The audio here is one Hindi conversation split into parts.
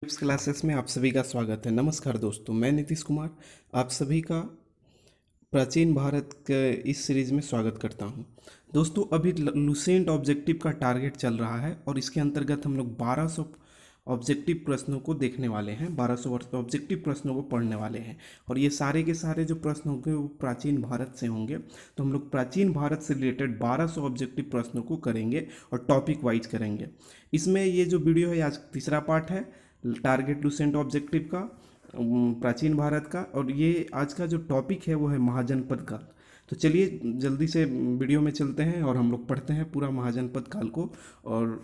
टिप्स क्लासेस में आप सभी का स्वागत है। नमस्कार दोस्तों, मैं नीतीश कुमार आप सभी का प्राचीन भारत के इस सीरीज़ में स्वागत करता हूं। दोस्तों, अभी लुसेंट ऑब्जेक्टिव का टारगेट चल रहा है और इसके अंतर्गत हम लोग 1200 ऑब्जेक्टिव प्रश्नों को देखने वाले हैं। 1200 ऑब्जेक्टिव प्रश्नों को पढ़ने वाले हैं और ये सारे के सारे जो प्रश्न होंगे वो प्राचीन भारत से होंगे। तो हम लोग प्राचीन भारत से रिलेटेड 1200 ऑब्जेक्टिव प्रश्नों को करेंगे और टॉपिक वाइज करेंगे। इसमें ये जो वीडियो है आज तीसरा पार्ट है टारगेट लुसेंट ऑब्जेक्टिव का, प्राचीन भारत का। और ये आज का जो टॉपिक है वो है महाजनपद काल। तो चलिए जल्दी से वीडियो में चलते हैं और हम लोग पढ़ते हैं पूरा महाजनपद काल को। और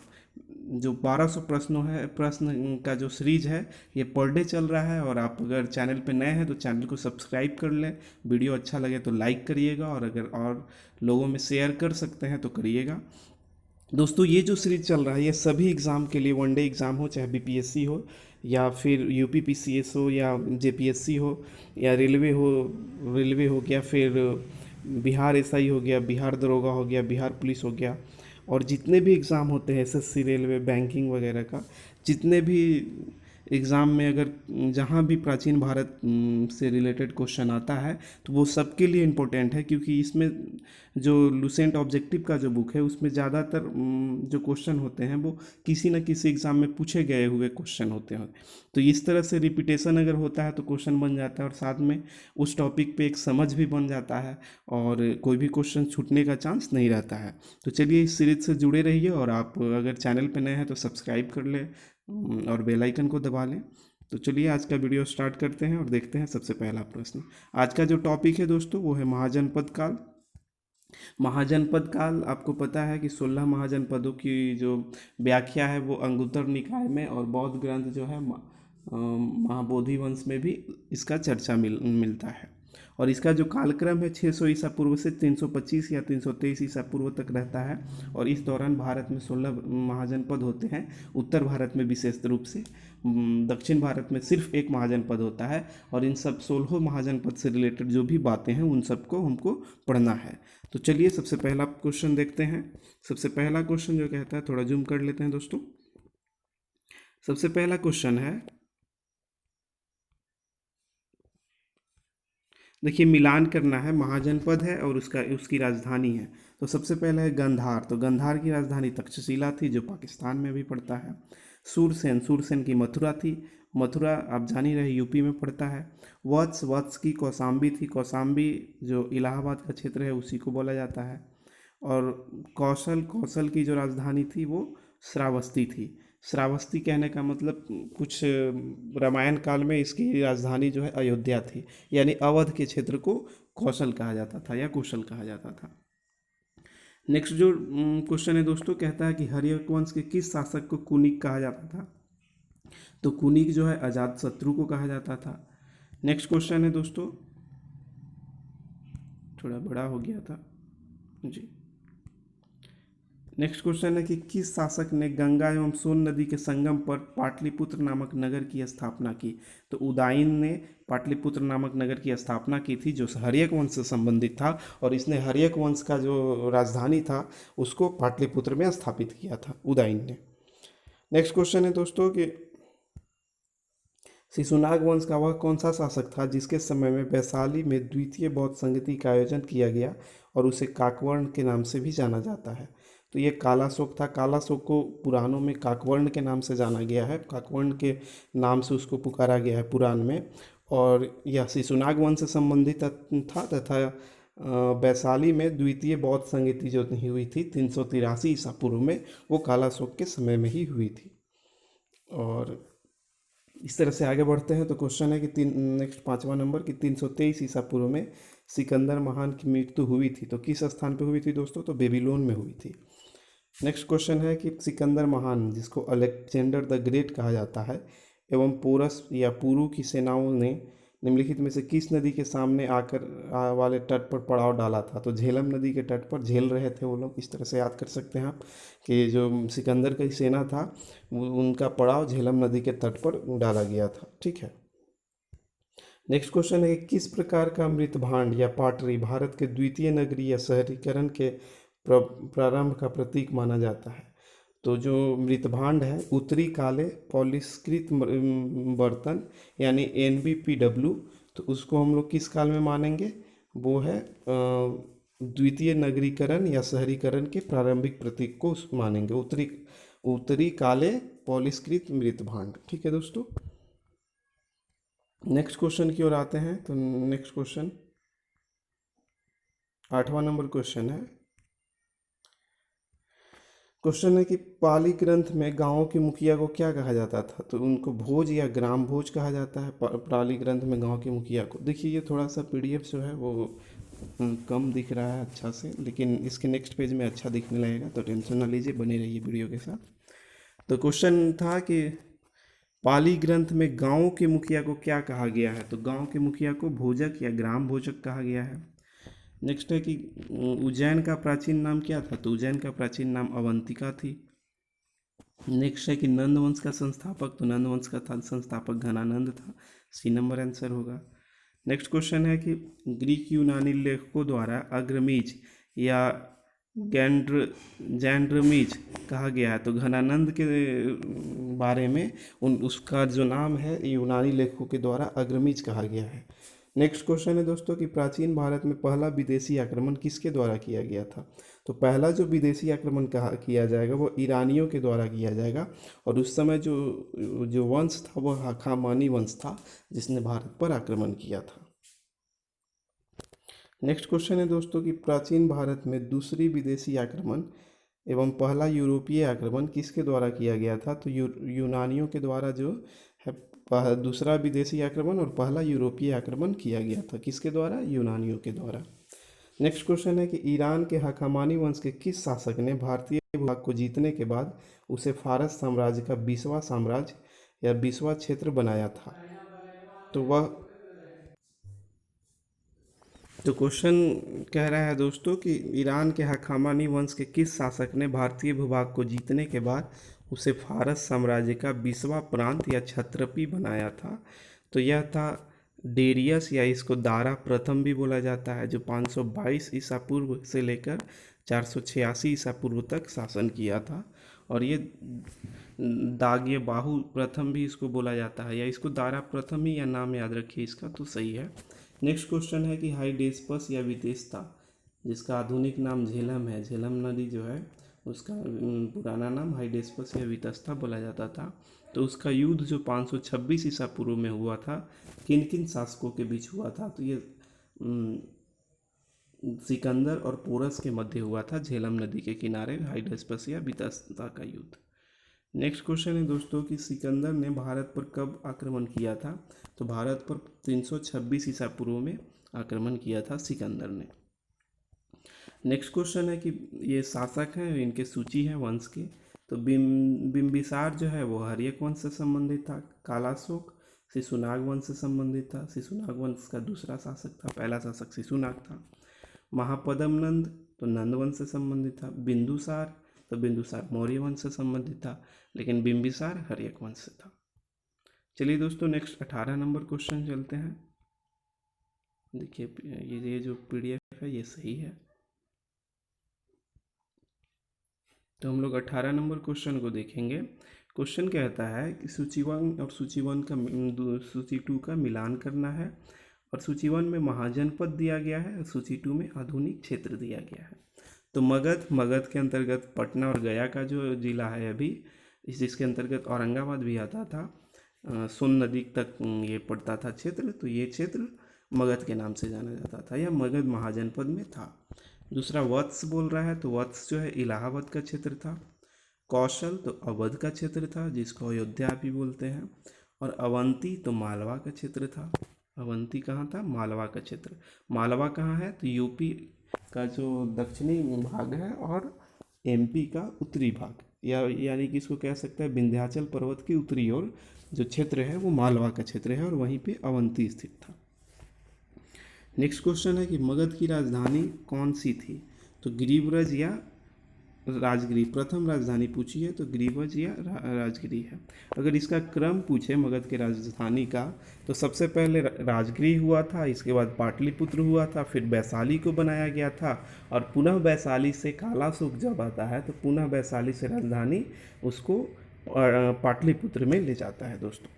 जो 1200 प्रश्न का जो सीरीज है ये पर डे चल रहा है। और आप अगर चैनल पे नए हैं तो चैनल को सब्सक्राइब कर लें, वीडियो अच्छा लगे तो लाइक करिएगा और अगर और लोगों में शेयर कर सकते हैं तो करिएगा। दोस्तों, ये जो सीरीज चल रहा है ये सभी एग्ज़ाम के लिए, वनडे एग्ज़ाम हो चाहे बीपीएससी हो या फिर यूपीपीसीएस हो या जेपीएससी हो या रेलवे हो गया, फिर बिहार एसआई हो गया, बिहार दरोगा हो गया, बिहार पुलिस हो गया, और जितने भी एग्ज़ाम होते हैं एसएससी, रेलवे, बैंकिंग वगैरह का, जितने भी एग्ज़ाम में अगर जहाँ भी प्राचीन भारत से रिलेटेड क्वेश्चन आता है तो वो सबके लिए इम्पोर्टेंट है। क्योंकि इसमें जो लुसेंट ऑब्जेक्टिव का जो बुक है उसमें ज़्यादातर जो क्वेश्चन होते हैं वो किसी न किसी एग्ज़ाम में पूछे गए हुए क्वेश्चन होते हैं। तो इस तरह से रिपीटेशन अगर होता है तो क्वेश्चन बन जाता है और साथ में उस टॉपिक पे एक समझ भी बन जाता है और कोई भी क्वेश्चन छूटने का चांस नहीं रहता है। तो चलिए इस सीरीज से जुड़े रहिए और आप अगर चैनल पे नए हैं तो सब्सक्राइब कर लें और बेल आइकन को दबा लें। तो चलिए आज का वीडियो स्टार्ट करते हैं और देखते हैं सबसे पहला प्रश्न। आज का जो टॉपिक है दोस्तों वो है महाजनपद काल। महाजनपद काल, आपको पता है कि 16 महाजनपदों की जो व्याख्या है वो अंगुत्तर निकाय में और बौद्ध ग्रंथ जो है महाबोधि वंश में भी इसका चर्चा मिलता है। और इसका जो कालक्रम है 600 ईसा पूर्व से 325 या 323 ईसा पूर्व तक रहता है। और इस दौरान भारत में 16 महाजनपद होते हैं। उत्तर भारत में विशेष रूप से, दक्षिण भारत में सिर्फ एक महाजनपद होता है। और इन सब 16 महाजनपद से रिलेटेड जो भी बातें हैं उन सबको हमको पढ़ना है। तो चलिए सबसे पहला क्वेश्चन देखते हैं। सबसे पहला क्वेश्चन जो कहता है, थोड़ा जूम कर लेते हैं दोस्तों। सबसे पहला क्वेश्चन है, देखिए मिलान करना है, महाजनपद है और उसकी राजधानी है। तो सबसे पहले है गंधार। तो गंधार की राजधानी तक्षशिला थी जो पाकिस्तान में भी पड़ता है। सूरसेन की मथुरा थी। मथुरा आप जान ही रहे यूपी में पड़ता है। वत्स की कौसाम्बी थी। कौसाम्बी जो इलाहाबाद का क्षेत्र है उसी को बोला जाता है। और कौशल की जो राजधानी थी वो श्रावस्ती थी। श्रावस्ती कहने का मतलब कुछ रामायण काल में इसकी राजधानी जो है अयोध्या थी। यानी अवध के क्षेत्र को कौशल कहा जाता था या कुशल कहा जाता था। नेक्स्ट जो क्वेश्चन है दोस्तों, कहता है कि हर्यक वंश के किस शासक को कुनिक कहा जाता था। तो कुनिक जो है अजात शत्रु को कहा जाता था। नेक्स्ट क्वेश्चन है दोस्तों, थोड़ा बड़ा हो गया था जी। नेक्स्ट क्वेश्चन है कि किस शासक ने गंगा एवं सोन नदी के संगम पर पाटलिपुत्र नामक नगर की स्थापना की। तो उदयन ने पाटलिपुत्र नामक नगर की स्थापना की थी जो हर्यक वंश से संबंधित था। और इसने हर्यक वंश का जो राजधानी था उसको पाटलिपुत्र में स्थापित किया था उदयन ने। नेक्स्ट क्वेश्चन है दोस्तों कि शिशुनाग वंश का वह कौन सा शासक था जिसके समय में वैशाली में द्वितीय बौद्ध संगति का आयोजन किया गया और उसे काकवर्ण के नाम से भी जाना जाता है। तो ये कालाशोक था। कालाशोक को पुराणों में काकवर्ण के नाम से जाना गया है। काकवर्ण के नाम से उसको पुकारा गया है पुराण में। और यह शिशुनाग वंश से संबंधित था तथा वैशाली में द्वितीय बौद्ध संगति जो हुई थी 383 ईसा पूर्व में, वो कालाशोक के समय में ही हुई थी। और इस तरह से आगे बढ़ते हैं तो क्वेश्चन है कि नेक्स्ट 5वां नंबर कि 323 ईसा पूर्व में सिकंदर महान की मृत्यु हुई थी। तो किस स्थान पे हुई थी दोस्तों? तो बेबीलोन में हुई थी। नेक्स्ट क्वेश्चन है कि सिकंदर महान, जिसको अलेक्जेंडर द ग्रेट कहा जाता है, एवं पोरस या पुरु की सेनाओं ने निम्नलिखित में से किस नदी के सामने आकर वाले तट पर पड़ाव डाला था। तो झेलम नदी के तट पर झेल रहे थे वो लोग। इस तरह से याद कर सकते हैं आप कि जो सिकंदर की सेना था उनका पड़ाव झेलम नदी के तट पर डाला गया था। ठीक है। नेक्स्ट क्वेश्चन है कि किस प्रकार का मृत भांड या पाटरी भारत के द्वितीय नगरीय या शहरीकरण के प्रारंभ का प्रतीक माना जाता है। तो जो मृतभांड है उत्तरी काले पॉलिष्कृत बर्तन यानी NBPW, तो उसको हम लोग किस काल में मानेंगे? वो है द्वितीय नगरीकरण या शहरीकरण के प्रारंभिक प्रतीक को मानेंगे, उत्तरी उत्तरी काले पॉलिष्कृत मृतभांड। ठीक है दोस्तों, नेक्स्ट क्वेश्चन की ओर आते हैं। तो नेक्स्ट क्वेश्चन 8वां नंबर क्वेश्चन है। क्वेश्चन है कि पाली ग्रंथ में गांवों के मुखिया को क्या कहा जाता था? तो उनको भोज या ग्राम भोज कहा जाता है पाली ग्रंथ में गांव के मुखिया को। देखिए ये थोड़ा सा PDF जो है वो कम दिख रहा है अच्छा से, लेकिन इसके नेक्स्ट पेज में अच्छा दिखने लगेगा, तो टेंशन ना लीजिए, बने रहिए वीडियो के साथ। तो क्वेश्चन था कि पाली ग्रंथ में गांव के मुखिया को क्या कहा गया है? तो गांव के मुखिया को भोजक या ग्राम भोजक कहा गया है। नेक्स्ट है कि उज्जैन का प्राचीन नाम क्या था? तो उज्जैन का प्राचीन नाम अवंतिका थी। नेक्स्ट है कि नंद वंश का संस्थापक, तो नंद वंश का था संस्थापक घनानंद था। C नंबर आंसर होगा। नेक्स्ट क्वेश्चन है कि ग्रीक यूनानी लेखकों द्वारा अग्रमीज या जैंड्रमीज कहा गया है। तो घनानंद के बारे में उसका जो नाम है यूनानी लेखकों के द्वारा अग्रमीज कहा गया है। नेक्स्ट क्वेश्चन है दोस्तों कि प्राचीन भारत में पहला विदेशी आक्रमण किसके द्वारा किया गया था? तो पहला जो विदेशी आक्रमण किया जाएगा वो ईरानियों के द्वारा किया जाएगा, और उस समय जो जो वंश था वो हाखामानी वंश था जिसने भारत पर आक्रमण किया था। नेक्स्ट क्वेश्चन है दोस्तों कि प्राचीन भारत में दूसरी विदेशी आक्रमण एवं पहला यूरोपीय आक्रमण किसके द्वारा किया गया था? तो यूनानियों के द्वारा जो है दूसरा विदेशी आक्रमण और पहला यूरोपीय आक्रमण किया गया था। किसके द्वारा? यूनानियों के द्वारा। नेक्स्ट क्वेश्चन है कि ईरान के हखामानी वंश के किस शासक ने भारतीय भूभाग को जीतने के बाद उसे फारस साम्राज्य का 20वां साम्राज्य या 20वां क्षेत्र बनाया था? तो क्वेश्चन कह रहा है दोस्तों कि ईरान के हखामानी वंश के किस शासक ने भारतीय भूभाग को जीतने के बाद उसे फारस साम्राज्य का 20वां प्रांत या क्षत्रपी बनाया था? तो यह था डेरियस, या इसको दारा प्रथम भी बोला जाता है, जो 522 ईसा पूर्व से लेकर 486 ईसा पूर्व तक शासन किया था। और ये दाग्य बाहु प्रथम भी इसको बोला जाता है, या इसको दारा प्रथम ही या नाम याद रखिए इसका, तो सही है। नेक्स्ट क्वेश्चन है कि हाइडेस्पस या वितेस्ता, जिसका आधुनिक नाम झेलम है, झेलम नदी जो है उसका पुराना नाम हाइडेस्पस या वितस्ता बोला जाता था। तो उसका युद्ध जो 526 ईसा पूर्व में हुआ था, किन किन शासकों के बीच हुआ था? तो ये सिकंदर और पोरस के मध्य हुआ था, झेलम नदी के किनारे हाइडेस्पस या वितस्ता का युद्ध। नेक्स्ट क्वेश्चन है दोस्तों कि सिकंदर ने भारत पर कब आक्रमण किया था? तो भारत पर 326 ईसा पूर्व में आक्रमण किया था सिकंदर ने। नेक्स्ट क्वेश्चन है कि ये शासक हैं, इनके सूची है वंश की। तो बिम्बिसार जो है वो हर्यक वंश से संबंधित था। कालाशोक शिशुनाग वंश से संबंधित था, शिशुनाग वंश का दूसरा शासक था, पहला शासक शिशुनाग था। महापद्म नंद तो नंद वंश से संबंधित था। बिंदुसार तो बिंदुसार मौर्य वंश से संबंधित था, लेकिन बिंबिसार हर्यक वंश से था। चलिए दोस्तों नेक्स्ट 18 नंबर क्वेश्चन चलते हैं। देखिए ये जो PDF है ये सही है। तो हम लोग 18 नंबर क्वेश्चन को देखेंगे। क्वेश्चन कहता है कि सूची 1 और सूची 1 का सूची 2 का मिलान करना है, और सूची 1 में महाजनपद दिया गया है और सूची 2 में आधुनिक क्षेत्र दिया गया है। तो मगध के अंतर्गत पटना और गया का जो जिला है अभी, जिसके अंतर्गत औरंगाबाद भी आता था, सोन नदी तक ये पड़ता था क्षेत्र, तो ये क्षेत्र मगध के नाम से जाना जाता था, या मगध महाजनपद में था। दूसरा वत्स बोल रहा है, तो वत्स जो है इलाहाबाद का क्षेत्र था। कौशल तो अवध का क्षेत्र था, जिसको अयोध्या भी बोलते हैं। और अवंती तो मालवा का क्षेत्र था। अवंती कहाँ था? मालवा का क्षेत्र। मालवा कहाँ है? तो यूपी का जो दक्षिणी भाग है और MP का उत्तरी भाग, यानी कि इसको कह सकते हैं विंध्याचल पर्वत की उत्तरी ओर जो क्षेत्र है वो मालवा का क्षेत्र है, और वहीं पे अवंती स्थित था। नेक्स्ट क्वेश्चन है कि मगध की राजधानी कौन सी थी? तो गिरिव्रज या राजगिरी प्रथम राजधानी पूछी है तो ग्रीवज या राजगिरी है। अगर इसका क्रम पूछे मगध की राजधानी का तो सबसे पहले राजगिरी हुआ था, इसके बाद पाटलिपुत्र हुआ था, फिर वैशाली को बनाया गया था और पुनः वैशाली से कालाशोक जब आता है तो पुनः वैशाली से राजधानी उसको पाटलिपुत्र में ले जाता है दोस्तों।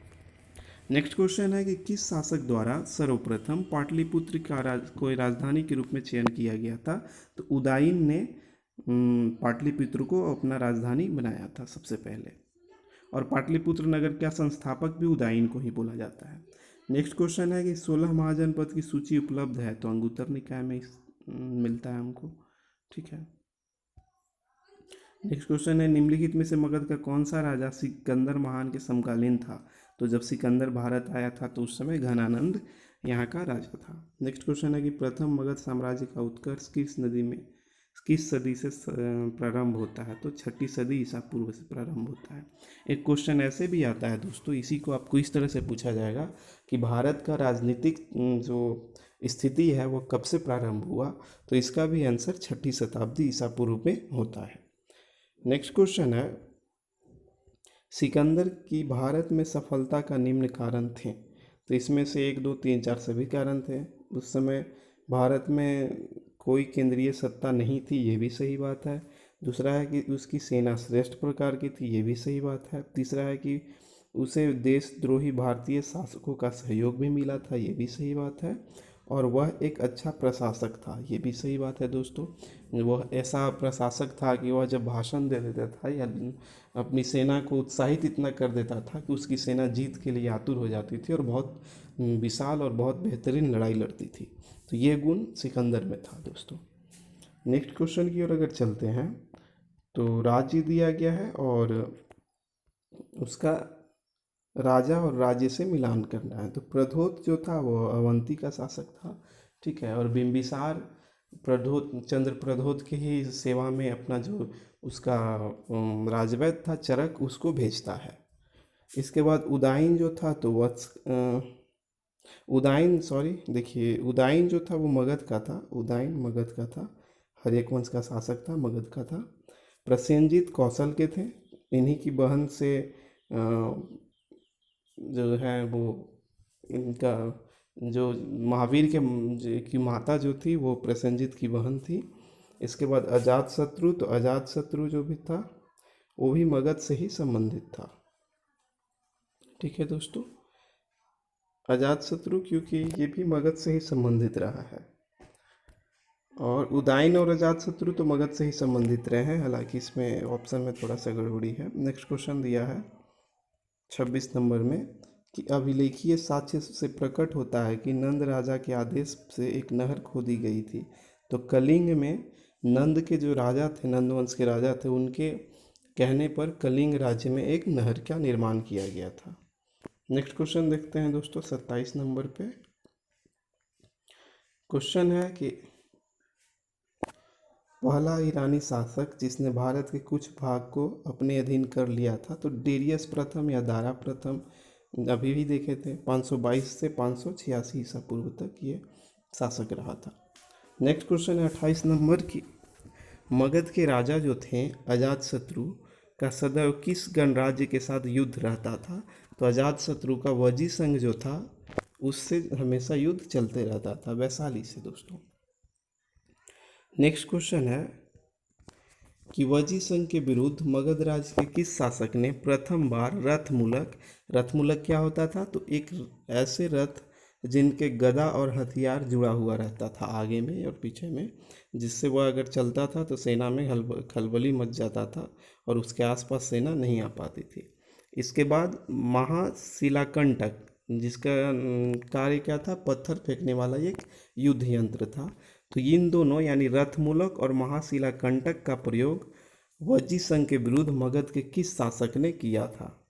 नेक्स्ट क्वेश्चन है कि किस शासक द्वारा सर्वप्रथम पाटलिपुत्र का कोई राजधानी के रूप में चयन किया गया था? तो उदयन ने पाटलिपुत्र को अपना राजधानी बनाया था सबसे पहले, और पाटलिपुत्र नगर का संस्थापक भी उदयन को ही बोला जाता है। नेक्स्ट क्वेश्चन है कि 16 महाजनपद की सूची उपलब्ध है तो अंगुत्तर निकाय में मिलता है हमको, ठीक है। नेक्स्ट क्वेश्चन है निम्नलिखित में से मगध का कौन सा राजा सिकंदर महान के समकालीन था? तो जब सिकंदर भारत आया था तो उस समय घनानंद यहाँ का राजा था। नेक्स्ट क्वेश्चन है कि प्रथम मगध साम्राज्य का उत्कर्ष किस सदी से प्रारंभ होता है? तो 6ठी सदी ईसा पूर्व से प्रारंभ होता है। एक क्वेश्चन ऐसे भी आता है दोस्तों, इसी को आपको इस तरह से पूछा जाएगा कि भारत का राजनीतिक जो स्थिति है वो कब से प्रारंभ हुआ? तो इसका भी आंसर 6ठी शताब्दी ईसा पूर्व में होता है। नेक्स्ट क्वेश्चन है सिकंदर की भारत में सफलता का निम्न कारण थे? तो इसमें से 1 2 3 4 सभी कारण थे। उस समय भारत में कोई केंद्रीय सत्ता नहीं थी, ये भी सही बात है। दूसरा है कि उसकी सेना श्रेष्ठ प्रकार की थी, ये भी सही बात है। तीसरा है कि उसे देशद्रोही भारतीय शासकों का सहयोग भी मिला था, ये भी सही बात है। और वह एक अच्छा प्रशासक था, ये भी सही बात है दोस्तों। वह ऐसा प्रशासक था कि वह जब भाषण दे देता था या अपनी सेना को उत्साहित इतना कर देता था कि उसकी सेना जीत के लिए आतुर हो जाती थी और बहुत विशाल और बहुत बेहतरीन लड़ाई लड़ती थी। तो ये गुण सिकंदर में था दोस्तों। नेक्स्ट क्वेश्चन की ओर अगर चलते हैं तो राज्य दिया गया है और उसका राजा और राज्य से मिलान करना है। तो प्रद्योत जो था वो अवंती का शासक था, ठीक है। और बिंबिसार चंद्र प्रद्योत की ही सेवा में अपना जो उसका राजवैद्य था चरक, उसको भेजता है। इसके बाद उदयन जो था तो उदयन जो था वो मगध का था, उदयन मगध का था, हर्यक वंश का शासक था, मगध का था। प्रसेनजीत कौशल के थे, इन्हीं की बहन से जो है वो इनका जो महावीर की माता जो थी वो प्रसेनजीत की बहन थी। इसके बाद अजातशत्रु, तो अजातशत्रु जो भी था वो भी मगध से ही संबंधित था, ठीक है दोस्तों। अजातशत्रु क्योंकि ये भी मगध से ही संबंधित रहा है, और उदयन और अजातशत्रु तो मगध से ही संबंधित रहे हैं, हालांकि इसमें ऑप्शन में थोड़ा सा गड़बड़ी है। नेक्स्ट क्वेश्चन दिया है 26 नंबर में कि अभिलेखीय साक्ष्य से प्रकट होता है कि नंद राजा के आदेश से एक नहर खोदी गई थी। तो कलिंग में नंद के जो राजा थे, नंद वंश के राजा थे, उनके कहने पर कलिंग राज्य में एक नहर का निर्माण किया गया था। नेक्स्ट क्वेश्चन देखते हैं दोस्तों 27 नंबर पे। क्वेश्चन है कि पहला ईरानी शासक जिसने भारत के कुछ भाग को अपने अधीन कर लिया था, तो डेरियस प्रथम या दारा प्रथम अभी भी देखे थे, 522 से 586 ईसा पूर्व तक ये शासक रहा था। नेक्स्ट क्वेश्चन है 28 नंबर की, मगध के राजा जो थे अजातशत्रु का सदैव किस गणराज्य के साथ युद्ध रहता था? तो अजातशत्रु का वजी संघ जो था उससे हमेशा युद्ध चलते रहता था, वैशाली से दोस्तों। नेक्स्ट क्वेश्चन है कि वजी संघ के विरुद्ध मगध राज्य के किस शासक ने प्रथम बार रथमूलक क्या होता था? तो एक ऐसे रथ जिनके गदा और हथियार जुड़ा हुआ रहता था आगे में और पीछे में, जिससे वह अगर चलता था तो सेना में खलबली मच जाता था और उसके आसपास सेना नहीं आ पाती थी। इसके बाद महाशिलाकंटक, जिसका कार्य क्या था? पत्थर फेंकने वाला एक युद्ध यंत्र था। तो इन दोनों यानी रथमूलक और महाशिलाकंटक का प्रयोग वजी संघ के विरुद्ध मगध के किस शासक ने किया था?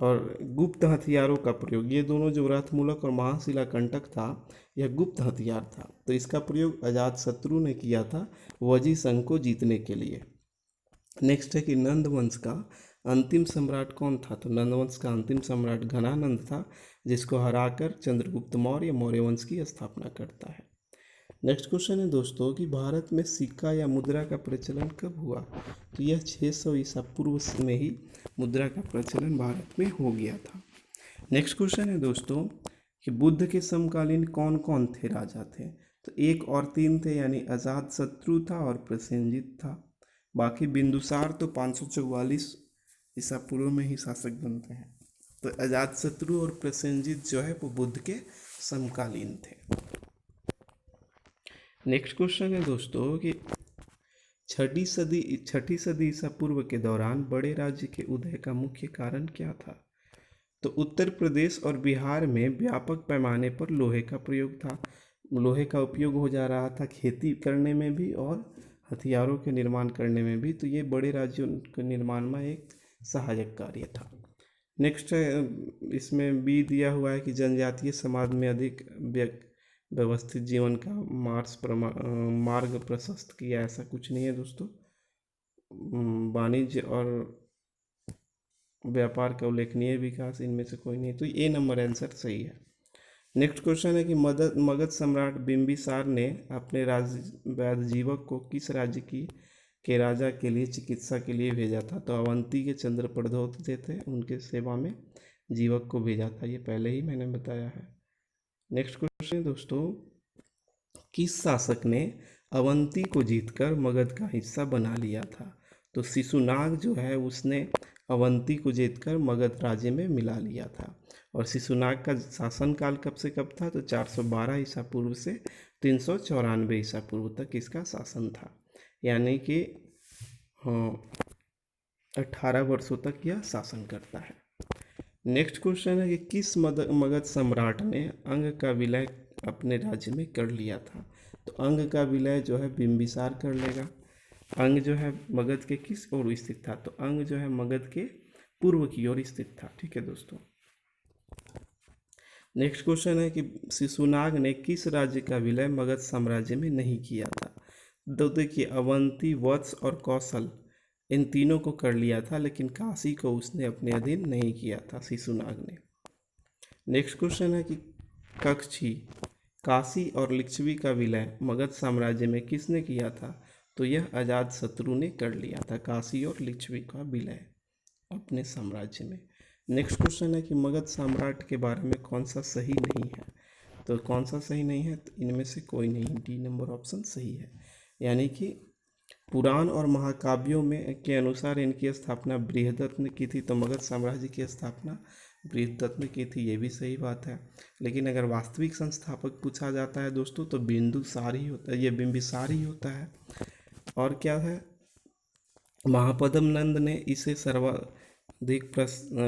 और गुप्त हथियारों का प्रयोग, ये दोनों जो रथमूलक और महाशिलाकंटक था यह गुप्त हथियार था, तो इसका प्रयोग अजातशत्रु ने किया था वजी संघ को जीतने के लिए। नेक्स्ट है कि नंद वंश का अंतिम सम्राट कौन था? तो नंद वंश का अंतिम सम्राट घनानंद था, जिसको हराकर चंद्रगुप्त मौर्य मौर्य वंश की स्थापना करता है। नेक्स्ट क्वेश्चन है दोस्तों कि भारत में सिक्का या मुद्रा का प्रचलन कब हुआ। तो यह 600 ईसा पूर्व में ही मुद्रा का प्रचलन भारत में हो गया था। नेक्स्ट क्वेश्चन है दोस्तों कि बुद्ध के समकालीन कौन कौन थे राजा थे। तो 1 और 3 थे, यानी अजातशत्रु था और प्रसेनजित था। बाकी बिंदुसार तो 544 ईसा पूर्व में ही शासक बनते हैं। तो अजातशत्रु और प्रसेनजित जो है वो बुद्ध के समकालीन थे। नेक्स्ट क्वेश्चन है दोस्तों कि छठी सदी ईसा पूर्व के दौरान बड़े राज्य के उदय का मुख्य कारण क्या था। तो उत्तर प्रदेश और बिहार में व्यापक पैमाने पर लोहे का प्रयोग था। लोहे का उपयोग हो जा रहा था खेती करने में भी और हथियारों के निर्माण करने में भी। तो ये बड़े राज्यों के निर्माण में एक सहायक कार्य था। नेक्स्ट इसमें बी दिया हुआ है कि जनजातीय समाज में अधिक व्यवस्थित जीवन का मार्ग प्रशस्त किया। ऐसा कुछ नहीं है दोस्तों। वाणिज्य और व्यापार का उल्लेखनीय विकास, इनमें से कोई नहीं। तो ए नंबर आंसर सही है। नेक्स्ट क्वेश्चन है कि मगध सम्राट बिंबिसार ने अपने राजजीवक को किस राज्य के राजा के लिए चिकित्सा के लिए भेजा था। तो अवंती के चंद्रप्रद्योत थे, उनके सेवा में जीवक को भेजा था। ये पहले ही मैंने बताया है। नेक्स्ट क्वेश्चन दोस्तों, किस शासक ने अवंती को जीतकर मगध का हिस्सा बना लिया था। तो शिशुनाग जो है उसने अवंती को जीतकर मगध राज्य में मिला लिया था। और शिशुनाग का शासनकाल कब से कब था। तो 412 ईसा पूर्व से 394 ईसा पूर्व तक इसका शासन था, यानी कि 18 वर्षों तक यह शासन करता है। नेक्स्ट क्वेश्चन है कि किस मगध सम्राट ने अंग का विलय अपने राज्य में कर लिया था। तो अंग का विलय जो है बिंबिसार कर लेगा। अंग जो है मगध के किस ओर स्थित था। तो अंग जो है मगध के पूर्व की ओर स्थित था। ठीक है दोस्तों। नेक्स्ट क्वेश्चन है कि शिशुनाग ने किस राज्य का विलय मगध साम्राज्य में नहीं किया था। तो देखिए, अवंती, वत्स और कौशल, इन तीनों को कर लिया था, लेकिन काशी को उसने अपने अधीन नहीं किया था शिशुनाग ने। नेक्स्ट क्वेश्चन है कि कक्षी, काशी और लिच्छवी का विलय मगध साम्राज्य में किसने किया था। तो यह अजातशत्रु ने कर लिया था, काशी और लिच्छवी का विलय अपने साम्राज्य में। नेक्स्ट क्वेश्चन है कि मगध सम्राट के बारे में कौन सा सही नहीं है। तो कौन सा सही नहीं है। तो इनमें से कोई नहीं, डी नंबर ऑप्शन सही है। यानी कि पुराण और महाकाव्यों में के अनुसार इनकी स्थापना बृहदत्त ने की थी। तो मगध साम्राज्य की स्थापना बृहदत्त ने की थी, ये भी सही बात है। लेकिन अगर वास्तविक संस्थापक पूछा जाता है दोस्तों तो बिंदुसार ही होता है, ये बिंबिसार ही होता है। और क्या है, महापद्म नंद ने इसे सर्वाधिक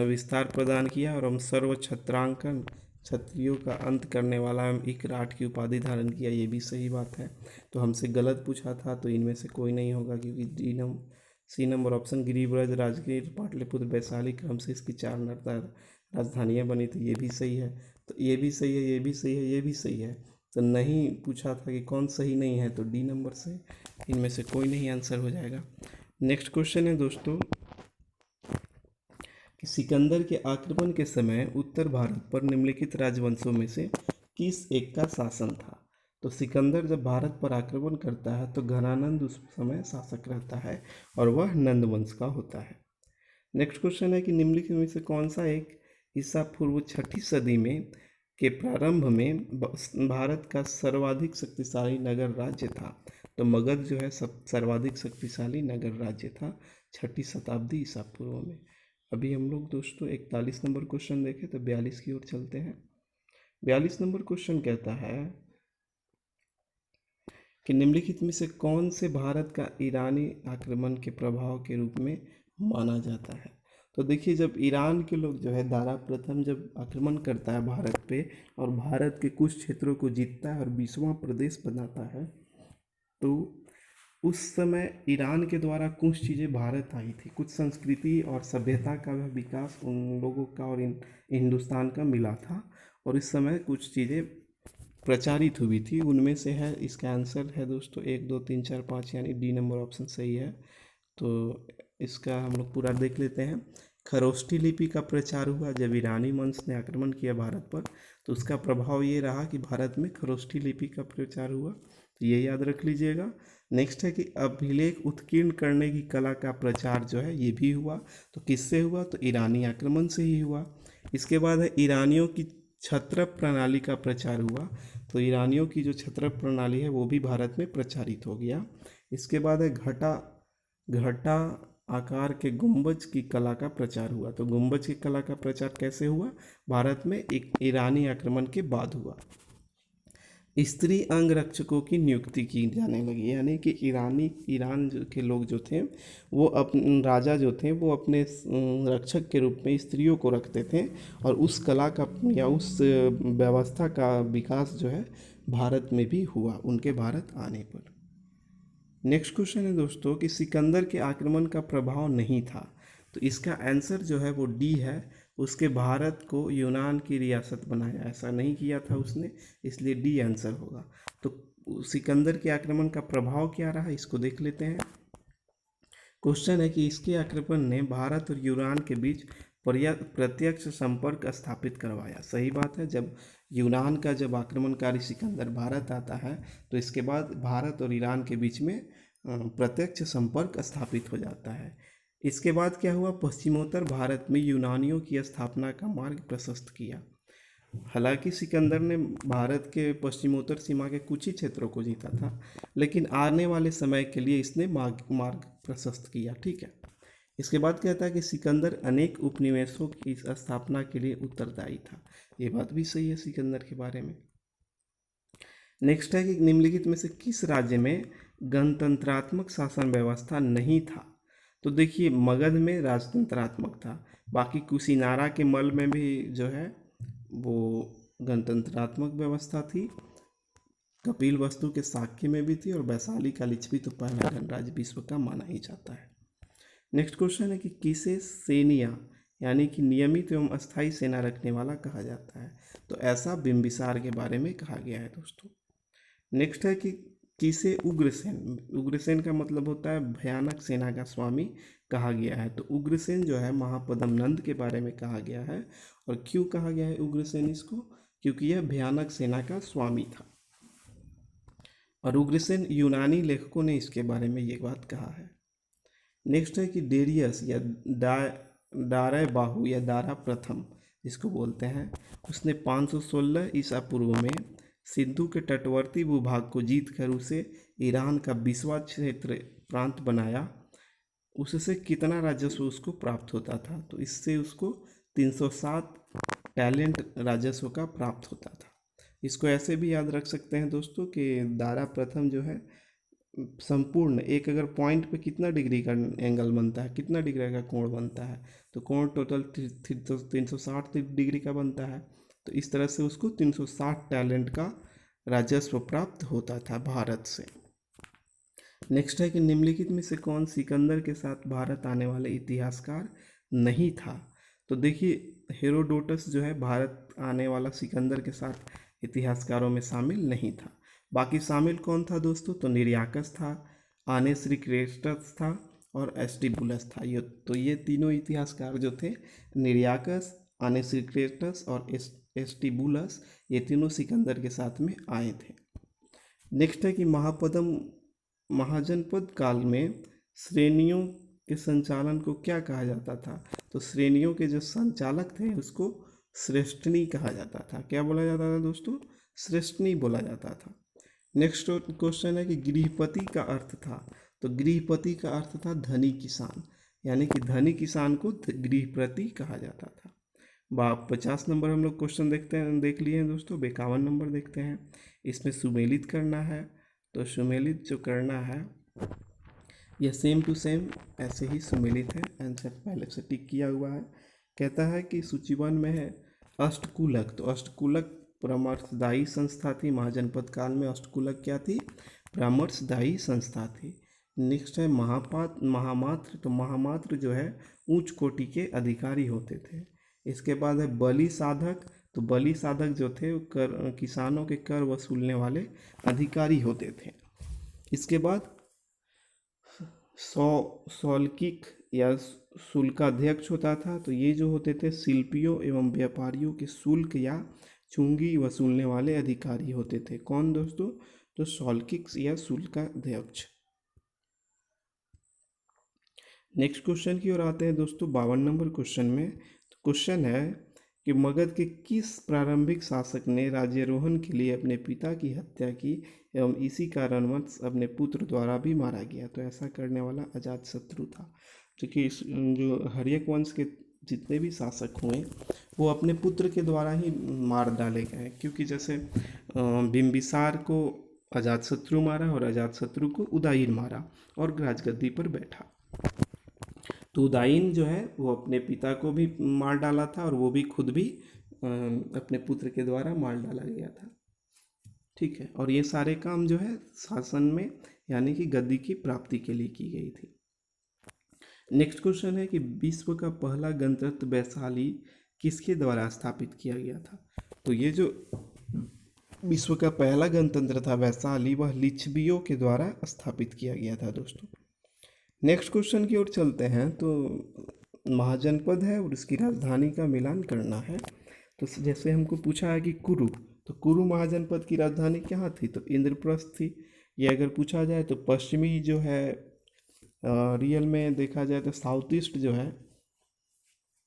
विस्तार प्रदान किया और हम सर्व छत्रांकन, क्षत्रियों का अंत करने वाला एक राठ की उपाधि धारण किया, ये भी सही बात है। तो हमसे गलत पूछा था, तो इनमें से कोई नहीं होगा, क्योंकि C number option Girivraj, Rajgir, Pataliputra, Vaishali क्रम से इसकी 4 राजधानियाँ बनी थी, ये भी सही है। तो ये भी सही है, ये भी सही है, ये भी सही है। तो नहीं पूछा था कि कौन सही नहीं है, तो डी नंबर से इनमें से कोई नहीं आंसर हो जाएगा। नेक्स्ट क्वेश्चन है दोस्तों कि सिकंदर के आक्रमण के समय उत्तर भारत पर निम्नलिखित राजवंशों में से किस एक का शासन था। तो सिकंदर जब भारत पर आक्रमण करता है तो घनानंद उस समय शासक रहता है और वह नंद वंश का होता है। नेक्स्ट क्वेश्चन है कि निम्नलिखित में से कौन सा एक ईसा पूर्व 6ठी सदी में के प्रारंभ में भारत का सर्वाधिक शक्तिशाली नगर राज्य था। तो मगध जो है सर्वाधिक शक्तिशाली नगर राज्य था 6ठी शताब्दी ईसा पूर्व में। अभी हम लोग दोस्तों 41 नंबर क्वेश्चन देखें तो 42 की ओर चलते हैं। 42 नंबर क्वेश्चन कहता है कि निम्नलिखित में से कौन से भारत का ईरानी आक्रमण के प्रभाव के रूप में माना जाता है। तो देखिए, जब ईरान के लोग जो है दारा प्रथम जब आक्रमण करता है भारत पे और भारत के कुछ क्षेत्रों को जीतता है और 20वां प्रदेश बनाता है, तो उस समय ईरान के द्वारा कुछ चीज़ें भारत आई थी, कुछ संस्कृति और सभ्यता का विकास उन लोगों का और हिंदुस्तान का मिला था, और इस समय कुछ चीज़ें प्रचारित हुई थी। उनमें से है, इसका आंसर है दोस्तों 1 2 3 4 5, यानी डी नंबर ऑप्शन सही है। तो इसका हम लोग पूरा देख लेते हैं। खरोष्ठी लिपि का प्रचार हुआ जब ईरानी वंश ने आक्रमण किया भारत पर, तो उसका प्रभाव ये रहा कि भारत में खरोष्ठी लिपि का प्रचार हुआ। तो ये याद रख लीजिएगा। नेक्स्ट है कि अभिलेख उत्कीर्ण करने की कला का प्रचार जो है ये भी हुआ। तो किससे हुआ? तो ईरानी आक्रमण से ही हुआ। इसके बाद है ईरानियों की छत्रप प्रणाली का प्रचार हुआ। तो ईरानियों की जो छत्रप प्रणाली है वो भी भारत में प्रचारित हो गया। इसके बाद है घटा घटा आकार के गुंबज की कला का प्रचार हुआ। तो गुंबज की कला का प्रचार कैसे हुआ? भारत में एक ईरानी आक्रमण के बाद हुआ। स्त्री अंगरक्षकों की नियुक्ति की जाने लगी, यानी कि ईरान के लोग जो थे वो अपने राजा जो थे वो अपने रक्षक के रूप में स्त्रियों को रखते थे, और उस कला का या उस व्यवस्था का विकास जो है भारत में भी हुआ उनके भारत आने पर। नेक्स्ट क्वेश्चन है दोस्तों कि सिकंदर के आक्रमण का प्रभाव नहीं था। तो इसका आंसर जो है वो डी है। उसके भारत को यूनान की रियासत बनाया, ऐसा नहीं किया था उसने, इसलिए डी आंसर होगा। तो सिकंदर के आक्रमण का प्रभाव क्या रहा इसको देख लेते हैं। क्वेश्चन है कि इसके आक्रमण ने भारत और यूनान के बीच प्रत्यक्ष संपर्क स्थापित करवाया। सही बात है, जब यूनान का जब आक्रमणकारी सिकंदर भारत आता है तो इसके बाद भारत और ईरान के बीच में प्रत्यक्ष संपर्क स्थापित हो जाता है। इसके बाद क्या हुआ? पश्चिमोत्तर भारत में यूनानियों की स्थापना का मार्ग प्रशस्त किया। हालांकि सिकंदर ने भारत के पश्चिमोत्तर सीमा के कुछ ही क्षेत्रों को जीता था, लेकिन आने वाले समय के लिए इसने मार्ग प्रशस्त किया। ठीक है। इसके बाद कहता है कि सिकंदर अनेक उपनिवेशों की स्थापना के लिए उत्तरदायी था। ये बात भी सही है सिकंदर के बारे में। नेक्स्ट है कि निम्नलिखित में से किस राज्य में गणतंत्रात्मक शासन व्यवस्था नहीं था? तो देखिए, मगध में राजतंत्रात्मक था, बाकी कुशीनारा के मल में भी जो है वो गणतंत्रात्मक व्यवस्था थी, कपिल वस्तु के शाक्य में भी थी, और वैशाली का लिच्छवी तो पहला गणराज्य विश्व का माना ही जाता है। नेक्स्ट क्वेश्चन है कि किसे सेनिया यानी कि नियमित एवं अस्थायी सेना रखने वाला कहा जाता है? तो ऐसा बिंबिसार के बारे में कहा गया है दोस्तों। नेक्स्ट है कि किसे उग्रसेन का मतलब होता है भयानक सेना का स्वामी कहा गया है। तो उग्रसेन जो है महापद्म नंद के बारे में कहा गया है। और क्यों कहा गया है उग्रसेन इसको? क्योंकि यह भयानक सेना का स्वामी था। और उग्रसेन यूनानी लेखकों ने इसके बारे में ये बात कहा है। नेक्स्ट है कि डेरियस या दारा बाहु या दारा प्रथम जिसको बोलते हैं, उसने 516 ईसा पूर्व में सिंधु के तटवर्ती भूभाग को जीतकर उसे ईरान का 20वां क्षेत्र प्रांत बनाया। उससे कितना राजस्व उसको प्राप्त होता था? तो इससे उसको 307 टैलेंट राजस्व का प्राप्त होता था। इसको ऐसे भी याद रख सकते हैं दोस्तों कि दारा प्रथम जो है संपूर्ण एक अगर पॉइंट पे कितना डिग्री का एंगल बनता है, कितना डिग्री का कोण बनता है, तो कोण टोटल 360 डिग्री का बनता है। तो इस तरह से उसको 360 टैलेंट का राजस्व प्राप्त होता था भारत से। नेक्स्ट है कि निम्नलिखित में से कौन सिकंदर के साथ भारत आने वाले इतिहासकार नहीं था? तो देखिए, हेरोडोटस जो है भारत आने वाला सिकंदर के साथ इतिहासकारों में शामिल नहीं था। बाकी शामिल कौन था दोस्तों? तो निर्याकस था, आने श्री क्रेस्टस था, और एस्टिबुलस था। ये तीनों इतिहासकार जो थे, निर्याकस, आने श्री क्रेस्टस और एस्टिबुलस, ये तीनों सिकंदर के साथ में आए थे। नेक्स्ट है कि महाजनपद काल में श्रेणियों के संचालन को क्या कहा जाता था? तो श्रेणियों के जो संचालक थे उसको श्रेष्ठनी कहा जाता था। क्या बोला जाता था दोस्तों? श्रेष्ठनी बोला जाता था। नेक्स्ट क्वेश्चन है कि गृहपति का अर्थ था। तो गृहपति का अर्थ था धनी किसान, यानी कि धनी किसान को गृहपति कहा जाता था। 50 नंबर हम लोग क्वेश्चन देख लिए हैं दोस्तों। 51 नंबर देखते हैं। इसमें सुमेलित करना है, तो सुमेलित जो करना है यह सेम टू सेम ऐसे ही सुमेलित है। आंसर पहले से टिक किया हुआ है। कहता है कि सूचीवन में है अष्टकूलक। तो अष्टकूलक परामर्शदायी संस्था थी। महाजनपद काल में अष्टकूलक क्या थी? परामर्शदायी संस्था थी। नेक्स्ट है महामात्र। तो महामात्र जो है उच्च कोटि के अधिकारी होते थे। इसके बाद है बलि साधक। तो बलि साधक जो थे वो किसानों के कर वसूलने वाले अधिकारी होते थे। इसके बाद सौल्किक या शुल्काध्यक्ष होता था। तो ये जो होते थे शिल्पियों एवं व्यापारियों के शुल्क या चुंगी वसूलने वाले अधिकारी होते थे। कौन दोस्तों? तो सॉल्किक्स या शुल्काध्यक्ष। नेक्स्ट क्वेश्चन की ओर आते हैं दोस्तों 52 नंबर क्वेश्चन में। तो क्वेश्चन है कि मगध के किस प्रारंभिक शासक ने राज्यारोहण के लिए अपने पिता की हत्या की एवं इसी कारणवश अपने पुत्र द्वारा भी मारा गया। तो ऐसा करने वाला अजातशत्रु था। क्योंकि जो हर्यक वंश के जितने भी शासक हुए वो अपने पुत्र के द्वारा ही मार डाले गए, क्योंकि जैसे बिंबिसार को अजातशत्रु मारा और अजातशत्रु को उदयीन मारा और राजगद्दी पर बैठा। तो उदयीन जो है वो अपने पिता को भी मार डाला था और वो भी खुद भी अपने पुत्र के द्वारा मार डाला गया था। ठीक है, और ये सारे काम जो है शासन में यानी कि गद्दी की प्राप्ति के लिए की गई थी। नेक्स्ट क्वेश्चन है कि विश्व का पहला गणतंत्र वैशाली किसके द्वारा स्थापित किया गया था। तो ये जो विश्व का पहला गणतंत्र था वैशाली, वह लिच्छवियों के द्वारा स्थापित किया गया था दोस्तों। नेक्स्ट क्वेश्चन की ओर चलते हैं। तो महाजनपद है और उसकी राजधानी का मिलान करना है। तो जैसे हमको पूछा है कि कुरु, तो कुरु महाजनपद की राजधानी कहाँ थी, तो इंद्रप्रस्थ थी। ये अगर पूछा जाए तो पश्चिमी जो है रियल में देखा जाए तो साउथ ईस्ट जो है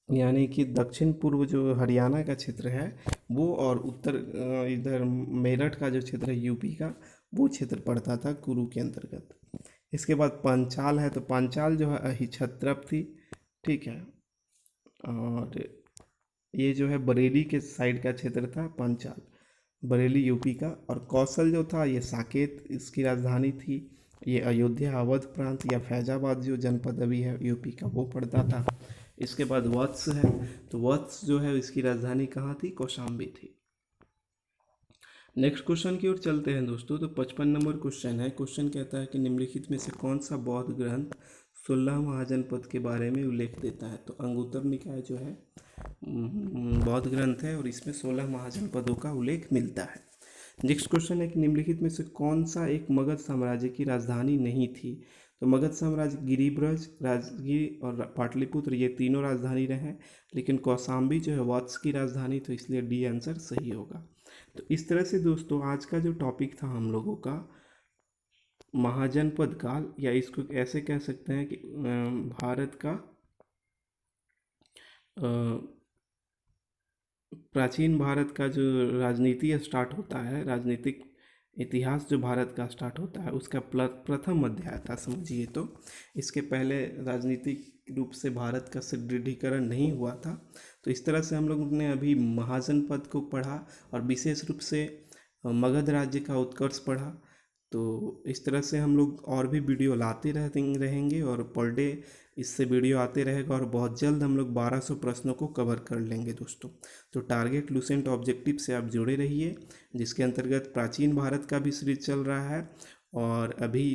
यानी कि दक्षिण पूर्व जो हरियाणा का क्षेत्र है वो, और उत्तर इधर मेरठ का जो क्षेत्र है यूपी का, वो क्षेत्र पड़ता था कुरु के अंतर्गत। इसके बाद पांचाल है, तो पांचाल जो है अहिछत्रप थी। ठीक है, और ये जो है बरेली के साइड का क्षेत्र था पांचाल, बरेली यूपी का। और कौशल जो था ये साकेत इसकी राजधानी थी। ये अयोध्या अवध प्रांत या फैजाबाद जो जनपद अभी है यूपी का वो पड़ता था। इसके बाद वत्स है, तो वत्स जो है इसकी राजधानी कहाँ थी, कौशाम्बी थी। नेक्स्ट क्वेश्चन की ओर चलते हैं दोस्तों। तो 55 नंबर क्वेश्चन है। क्वेश्चन कहता है कि निम्नलिखित में से कौन सा बौद्ध ग्रंथ 16 महाजनपद के बारे में उल्लेख देता है। तो अंगुत्तर निकाय जो है बौद्ध ग्रंथ है और इसमें 16 महाजनपदों का उल्लेख मिलता है। नेक्स्ट क्वेश्चन है कि निम्नलिखित में से कौन सा एक मगध साम्राज्य की राजधानी नहीं थी। तो मगध साम्राज्य गिरिब्रज, राजगीर और पाटलिपुत्र ये तीनों राजधानी रहे, लेकिन कौशाम्बी जो है वत्स की राजधानी, तो इसलिए डी आंसर सही होगा। तो इस तरह से दोस्तों आज का जो टॉपिक था हम लोगों का महाजनपद काल, या इसको ऐसे कह सकते हैं कि भारत का प्राचीन भारत का जो राजनीति स्टार्ट होता है, राजनीतिक इतिहास जो भारत का स्टार्ट होता है उसका प्रथम अध्याय था समझिए। तो इसके पहले राजनीतिक रूप से भारत का सुदृढ़ीकरण नहीं हुआ था। तो इस तरह से हम लोगों ने अभी महाजनपद को पढ़ा और विशेष रूप से मगध राज्य का उत्कर्ष पढ़ा। तो इस तरह से हम लोग और भी वीडियो लाते रहेंगे और पर डे इससे वीडियो आते रहेगा और बहुत जल्द हम लोग 1200 प्रश्नों को कवर कर लेंगे दोस्तों। तो टारगेट लूसेंट ऑब्जेक्टिव से आप जुड़े रहिए, जिसके अंतर्गत प्राचीन भारत का भी सीरीज चल रहा है और अभी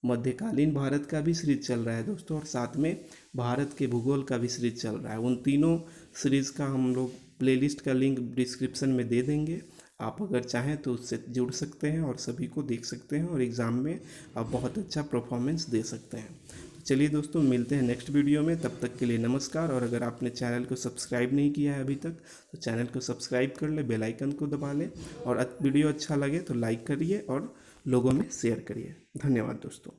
मध्यकालीन भारत का भी सीरीज चल रहा है दोस्तों, और साथ में भारत के भूगोल का भी सीरीज चल रहा है। उन तीनों सीरीज़ का हम लोग प्लेलिस्ट का लिंक डिस्क्रिप्शन में दे देंगे। आप अगर चाहें तो उससे जुड़ सकते हैं और सभी को देख सकते हैं और एग्ज़ाम में आप बहुत अच्छा परफॉर्मेंस दे सकते हैं। तो चलिए दोस्तों, मिलते हैं नेक्स्ट वीडियो में। तब तक के लिए नमस्कार। और अगर आपने चैनल को सब्सक्राइब नहीं किया है अभी तक तो चैनल को सब्सक्राइब कर ले, बेल आइकन को दबा लें, और वीडियो अच्छा लगे तो लाइक करिए और लोगों में शेयर करिए। धन्यवाद दोस्तों।